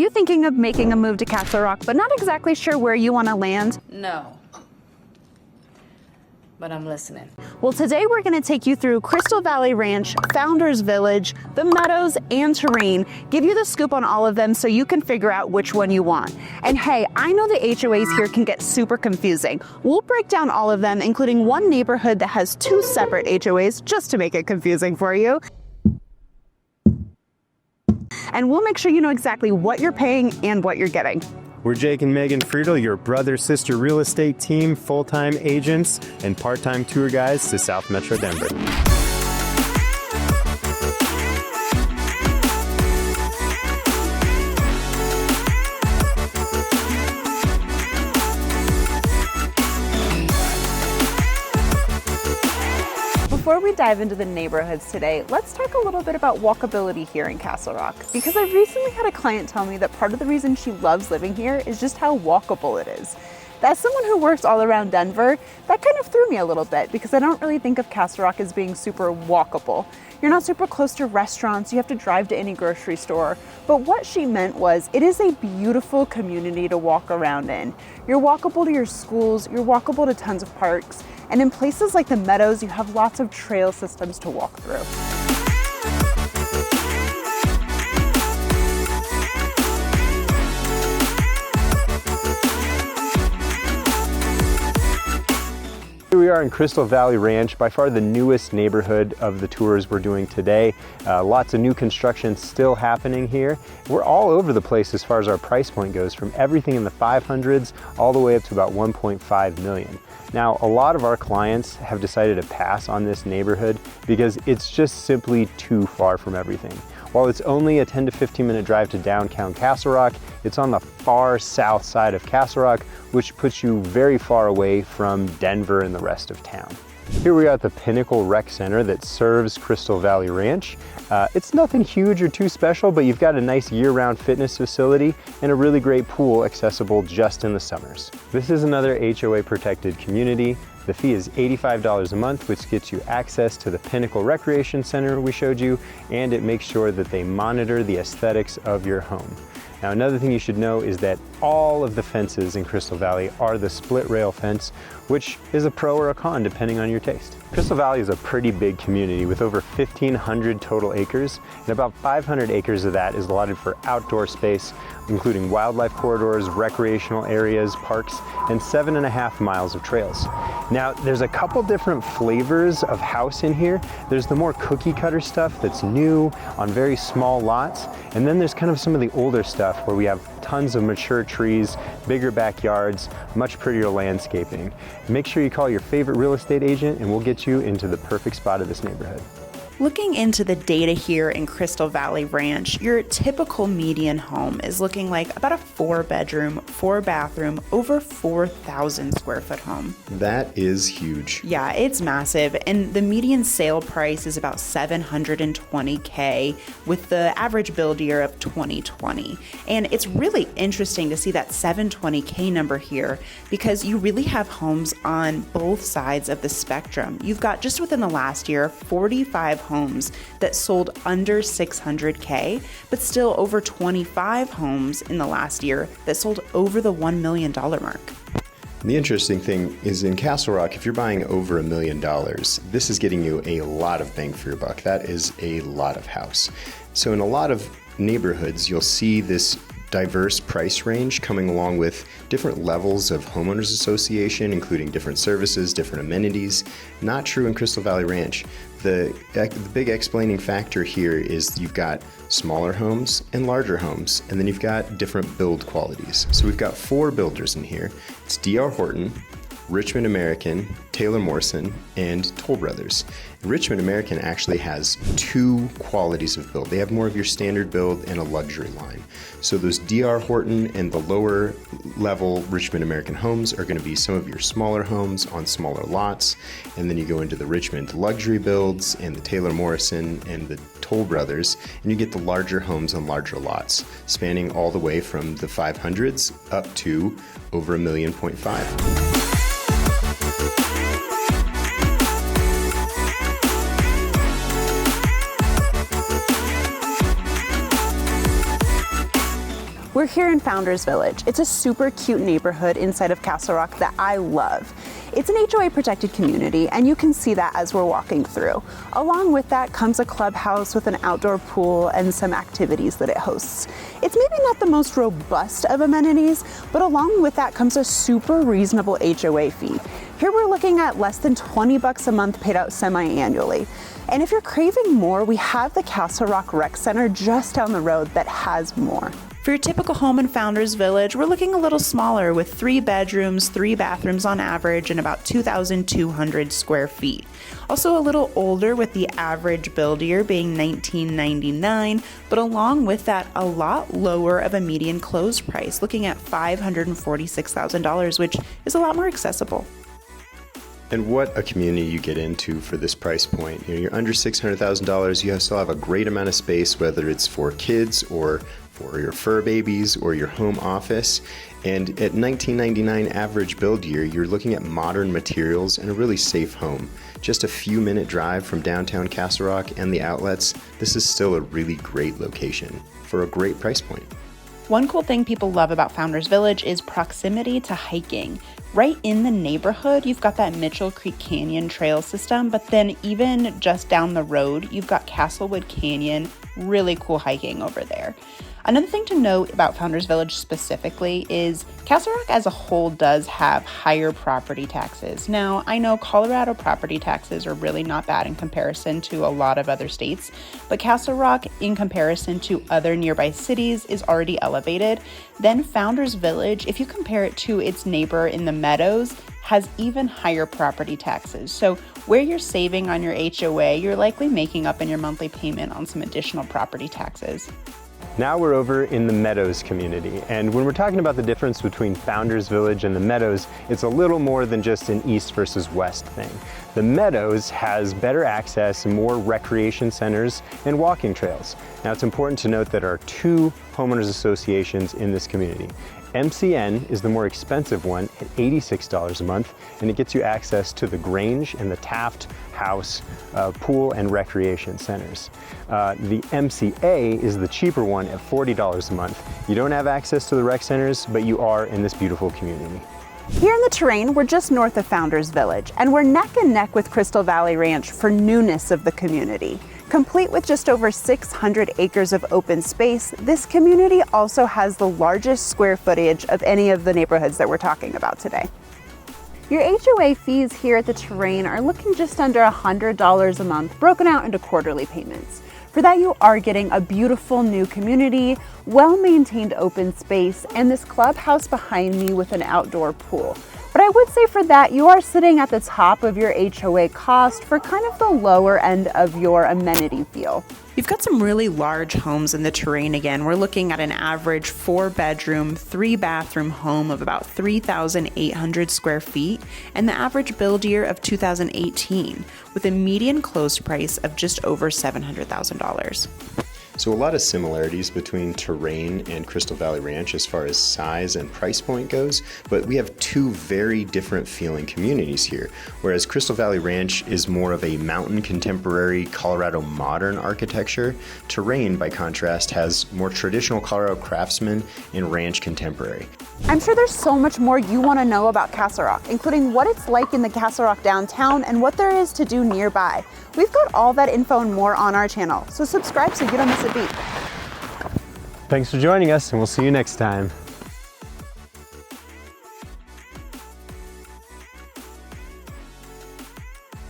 you thinking of making a move to Castle Rock, but not exactly sure where you want to land? No. But I'm listening. Well, today we're going to take you through Crystal Valley Ranch, Founders Village, the Meadows, and Terrain, give you the scoop on all of them so you can figure out which one you want. And hey, I know the HOAs here can get super confusing. We'll break down all of them, including one neighborhood that has 2 separate HOAs, just to make it confusing for you. And we'll make sure you know exactly what you're paying and what you're getting. We're Jake and Megan Freedle, your brother-sister real estate team, full-time agents, and part-time tour guides to South Metro Denver. Before we dive into the neighborhoods today, let's talk a little bit about walkability here in Castle Rock. Because I recently had a client tell me that part of the reason she loves living here is just how walkable it is. As someone who works all around Denver, that kind of threw me a little bit because I don't really think of Castle Rock as being super walkable. You're not super close to restaurants, you have to drive to any grocery store. But what she meant was it is a beautiful community to walk around in. You're walkable to your schools, you're walkable to tons of parks, and in places like the Meadows, you have lots of trail systems to walk through. Here we are in Crystal Valley Ranch, by far the newest neighborhood of the tours we're doing today. Lots of new construction still happening here. We're all over the place as far as our price point goes, from everything in the 500s all the way up to about 1.5 million. Now, a lot of our clients have decided to pass on this neighborhood because it's just simply too far from everything. While it's only a 10 to 15 minute drive to downtown Castle Rock, it's on the far south side of Castle Rock, which puts you very far away from Denver and the rest of town. Here we are at the Pinnacle Rec Center that serves Crystal Valley Ranch. It's nothing huge or too special, but you've got a nice year-round fitness facility and a really great pool accessible just in the summers. This is another HOA protected community. The fee is $85 a month, which gets you access to the Pinnacle Recreation Center we showed you, and it makes sure that they monitor the aesthetics of your home. Now, another thing you should know is that all of the fences in Crystal Valley are the split rail fence, which is a pro or a con depending on your taste. Crystal Valley is a pretty big community with over 1,500 total acres, and about 500 acres of that is allotted for outdoor space, including wildlife corridors, recreational areas, parks, and 7.5 miles of trails. Now, there's a couple different flavors of house in here. There's the more cookie cutter stuff that's new on very small lots, and then there's kind of some of the older stuff where we have tons of mature trees, bigger backyards, much prettier landscaping. Make sure you call your favorite real estate agent and we'll get you into the perfect spot of this neighborhood. Looking into the data here in Crystal Valley Ranch, your typical median home is looking like about a 4-bedroom, 4-bathroom, over 4,000 square foot home. That is huge. Yeah, it's massive, and the median sale price is about $720K with the average build year of 2020. And it's really interesting to see that $720K number here because you really have homes on both sides of the spectrum. You've got, just within the last year, 45 homes that sold under $600K, but still over 25 homes in the last year that sold over the $1 million mark. The interesting thing is in Castle Rock, if you're buying over $1 million, this is getting you a lot of bang for your buck. That is a lot of house. So in a lot of neighborhoods, you'll see this diverse price range coming along with different levels of homeowners association, including different services, different amenities. Not true in Crystal Valley Ranch. The big explaining factor here is you've got smaller homes and larger homes, and then you've got different build qualities. So we've got 4 builders in here. It's D.R. Horton, Richmond American, Taylor Morrison, and Toll Brothers. Richmond American actually has 2 qualities of build. They have more of your standard build and a luxury line. So those D.R. Horton and the lower level Richmond American homes are going to be some of your smaller homes on smaller lots. And then you go into the Richmond luxury builds and the Taylor Morrison and the Toll Brothers, and you get the larger homes on larger lots, spanning all the way from the 500s up to over $1.5 million. We're here in Founders Village. It's a super cute neighborhood inside of Castle Rock that I love. It's an HOA protected community, and you can see that as we're walking through. Along with that comes a clubhouse with an outdoor pool and some activities that it hosts. It's maybe not the most robust of amenities, but along with that comes a super reasonable HOA fee. Here we're looking at less than 20 bucks a month paid out semi-annually. And if you're craving more, we have the Castle Rock Rec Center just down the road that has more. For your typical home in Founders Village, we're looking a little smaller with 3 bedrooms, 3 bathrooms on average, and about 2,200 square feet. Also a little older with the average build year being 1999, but along with that, a lot lower of a median close price, looking at $546,000, which is a lot more accessible. And what a community you get into for this price point. You're under $600,000, you still have a great amount of space, whether it's for kids or for your fur babies or your home office. And at $1999 average build year, you're looking at modern materials and a really safe home. Just a few minute drive from downtown Castle Rock and the outlets, this is still a really great location for a great price point. One cool thing people love about Founders Village is proximity to hiking. Right in the neighborhood, you've got that Mitchell Creek Canyon trail system, but then even just down the road, you've got Castlewood Canyon, really cool hiking over there. Another thing to note about Founders Village specifically is Castle Rock as a whole does have higher property taxes. Now, I know Colorado property taxes are really not bad in comparison to a lot of other states, but Castle Rock, in comparison to other nearby cities, is already elevated. Then Founders Village, if you compare it to its neighbor in the Meadows, has even higher property taxes. So where you're saving on your HOA, you're likely making up in your monthly payment on some additional property taxes. Now we're over in the Meadows community, and when we're talking about the difference between Founders Village and the Meadows, it's a little more than just an east versus west thing. The Meadows has better access, more recreation centers, and walking trails. Now it's important to note that there are 2 homeowners associations in this community. MCN is the more expensive one at $86 a month, and it gets you access to the Grange and the Taft House pool and recreation centers. The MCA is the cheaper one at $40 a month. You don't have access to the rec centers, but you are in this beautiful community. Here in the terrain, we're just north of Founders Village, and we're neck and neck with Crystal Valley Ranch for newness of the community. Complete with just over 600 acres of open space, this community also has the largest square footage of any of the neighborhoods that we're talking about today. Your HOA fees here at the terrain are looking just under $100 a month, broken out into quarterly payments. For that, you are getting a beautiful new community, well-maintained open space, and this clubhouse behind me with an outdoor pool. But I would say for that, you are sitting at the top of your HOA cost for kind of the lower end of your amenity feel. You've got some really large homes in the terrain again. We're looking at an average 4-bedroom, 3-bathroom home of about 3,800 square feet and the average build year of 2018 with a median close price of just over $700,000. So a lot of similarities between Terrain and Crystal Valley Ranch as far as size and price point goes, but we have 2 very different feeling communities here. Whereas Crystal Valley Ranch is more of a mountain contemporary Colorado modern architecture, Terrain, by contrast, has more traditional Colorado craftsman and ranch contemporary. I'm sure there's so much more you want to know about Castle Rock, including what it's like in the Castle Rock downtown and what there is to do nearby. We've got all that info and more on our channel, so subscribe so you don't miss a beat. Thanks for joining us, and we'll see you next time.